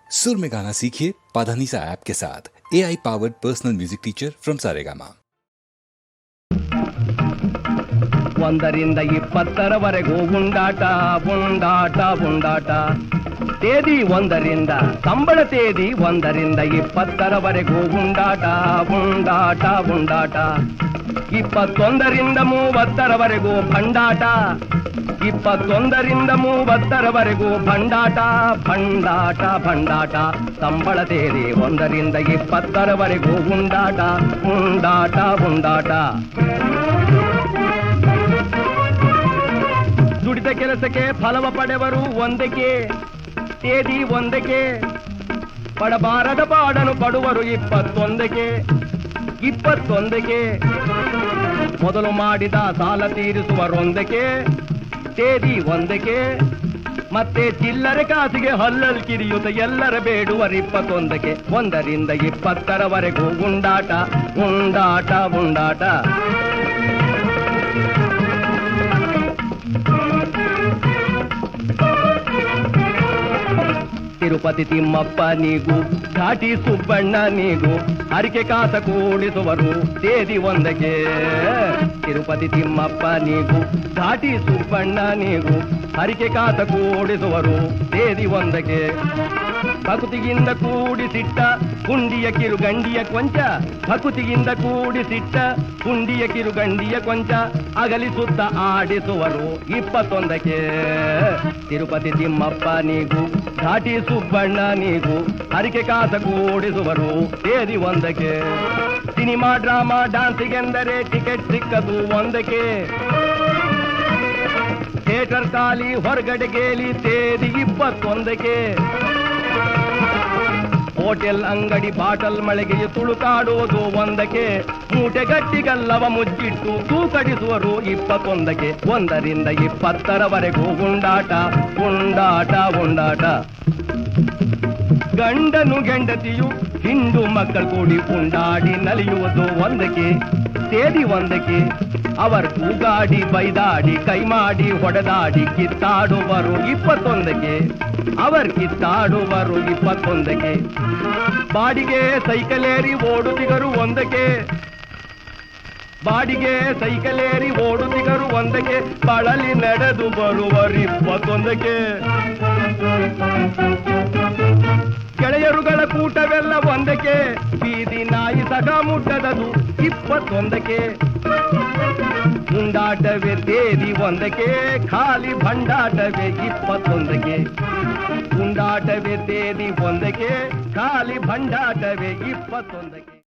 सुर में गाना सीखिए पाधानीसा ऐप के साथ। AI powered personal music teacher from Saregama. 1ರಿಂದ 20ರವರೆಗೂ ಉಂಡಾಟ ಉಂಡಾಟ ಉಂಡಾಟ. ತೇದಿ 1ರಿಂದ ಸಂಬಳ ತೇದಿ 1ರಿಂದ 20ರವರೆಗೂ ಉಂಡಾಟ ಉಂಡಾಟ ಉಂಡಾಟ. 21ರಿಂದ 30ರವರೆಗೂ ಭಂಡಾಟ. 21ರಿಂದ 30ರವರೆಗೂ ಭಂಡಾಟ ಭಂಡಾಟ ಭಂಡಾಟ. ಸಂಬಳ ತೇದಿ 1ರಿಂದ 20ರವರೆಗೂ ಉಂಡಾಟ ಉಂಡಾಟ ಉಂಡಾಟ. ದುಡಿದ ಕೆಲಸಕ್ಕೆ ಫಲವ ಪಡೆವರು ಒಂದಕ್ಕೆ ತೇದಿ 1ಕ್ಕೆ. ಪಡಬಾರದ ಪಾಡನು ಪಡುವರು 21ಕ್ಕೆ 21ಕ್ಕೆ. ಮೊದಲು ಮಾಡಿದ ಸಾಲ ತೀರಿಸುವರೊಂದಕ್ಕೆ ತೇದಿ 1ಕ್ಕೆ. ಮತ್ತೆ ಚಿಲ್ಲರೆ ಕಾಸಿಗೆ ಹಲ್ಲಲ್ ಕಿರಿಯುತ್ತ ಎಲ್ಲರ ಬೇಡುವರು 21ಕ್ಕೆ. 1ರಿಂದ 20ರವರೆಗೂ ಉಂಡಾಟ ಉಂಡಾಟ ಉಂಡಾಟ. ತಿರುಪತಿ ತಿಮ್ಮಪ್ಪ ನೀಗೂ ಘಾಟಿ ಸುಬ್ಬಣ್ಣ ನೀಗೂ ಹರಿಕೆ ಕಾಸ ಕೂಡಿಸುವರು ತೇದಿ 1ಕ್ಕೆ. ತಿರುಪತಿ ತಿಮ್ಮಪ್ಪ ನೀಗೂ ಘಾಟಿ ಸುಬ್ಬಣ್ಣ ನೀಗೂ ಹರಿಕೆ ಕಾಸ ಕೂಡಿಸುವರು ತೇದಿ 1ಕ್ಕೆ. ಭಕುತಿಗಿಂದ ಕೂಡಿಸಿಟ್ಟ ಹುಂಡಿಯ ಕಿರುಗಂಡಿಯ ಕೊಂಚ. ಭಕುತಿಗಿಂದ ಕೂಡಿಸಿಟ್ಟ ಹುಂಡಿಯ ಕಿರುಗಂಡಿಯ ಕೊಂಚ ಅಗಲಿಸುತ್ತ ಆಡಿಸುವರು 21ಕ್ಕೆ. ತಿರುಪತಿ ತಿಮ್ಮಪ್ಪ ನೀಗೂ ಘಾಟಿ ಸುಬ್ಬಣ್ಣ ನೀಗೂ ಹರಿಕೆ ಕಾಸ ಕೂಡಿಸುವರು ತೇದಿ 1ಕ್ಕೆ. ಸಿನಿಮಾ ಡ್ರಾಮಾ ಡಾನ್ಸಿಗೆಂದರೆ ಟಿಕೆಟ್ ಸಿಕ್ಕದು 1ಕ್ಕೆ. ಥಿಯೇಟರ್ ಖಾಲಿ ಹೊರಗಡೆ ಗೇಲಿ ತೇದಿ 21ಕ್ಕೆ. ಹೋಟೆಲ್ ಅಂಗಡಿ ಬಾಟಲ್ ಮಳೆಗೆ ತುಳುಕಾಡುವುದು 1ಕ್ಕೆ. ಮೂಟೆಗಟ್ಟಿಗಲ್ಲವ ಮುಚ್ಚಿಟ್ಟು ತೂಕಡಿಸುವರು 21ಕ್ಕೆ. 1ರಿಂದ 20ರವರೆಗೂ ಉಂಡಾಟ ಉಂಡಾಟ ಉಂಡಾಟ. ಗಂಡನು ಹೆಂಡತಿಯು ಹಿಂಡು ಮಕ್ಕಳು ಕೂಡಿ ಉಂಡಾಡಿ ನಲಿಯುವುದು 1ಕ್ಕೆ ತೇದಿ 1ಕ್ಕೆ. ಅವರ್ ಕೂಗಾಡಿ ಬೈದಾಡಿ ಕೈ ಮಾಡಿ ಹೊಡೆದಾಡಿ ಕಿತ್ತಾಡುವರು 21ಕ್ಕೆ. ಅವರ್ ಕಿತ್ತಾಡುವರು 21ಕ್ಕೆ. ಬಾಡಿಗೆ ಸೈಕಲೇರಿ ಓಡುತ್ತಿಗರು 1ಕ್ಕೆ. ಬಾಡಿಗೆ ಸೈಕಲೇರಿ ಓಡುತ್ತಿಗರು 1ಕ್ಕೆ. ಬಳಲಿ ನಡೆದು ಬರುವರು 21ಕ್ಕೆ. ಗೆಳೆಯರುಗಳ ಕೂಟವೆಲ್ಲ 1ಕ್ಕೆ. ಬೀದಿ ನಾಯಿ ಸಗ ಮುಟ್ಟದದು 21ಕ್ಕೆ. ಉಂಡಾಟವೇ ತೇದಿ 1ಕ್ಕೆ. ಖಾಲಿ ಭಂಡಾಟವೇ 21ಕ್ಕೆ. ಉಂಡಾಟವೇ ತೇದಿ 1ಕ್ಕೆ. ಖಾಲಿ ಭಂಡಾಟವೇ 21ಕ್ಕೆ.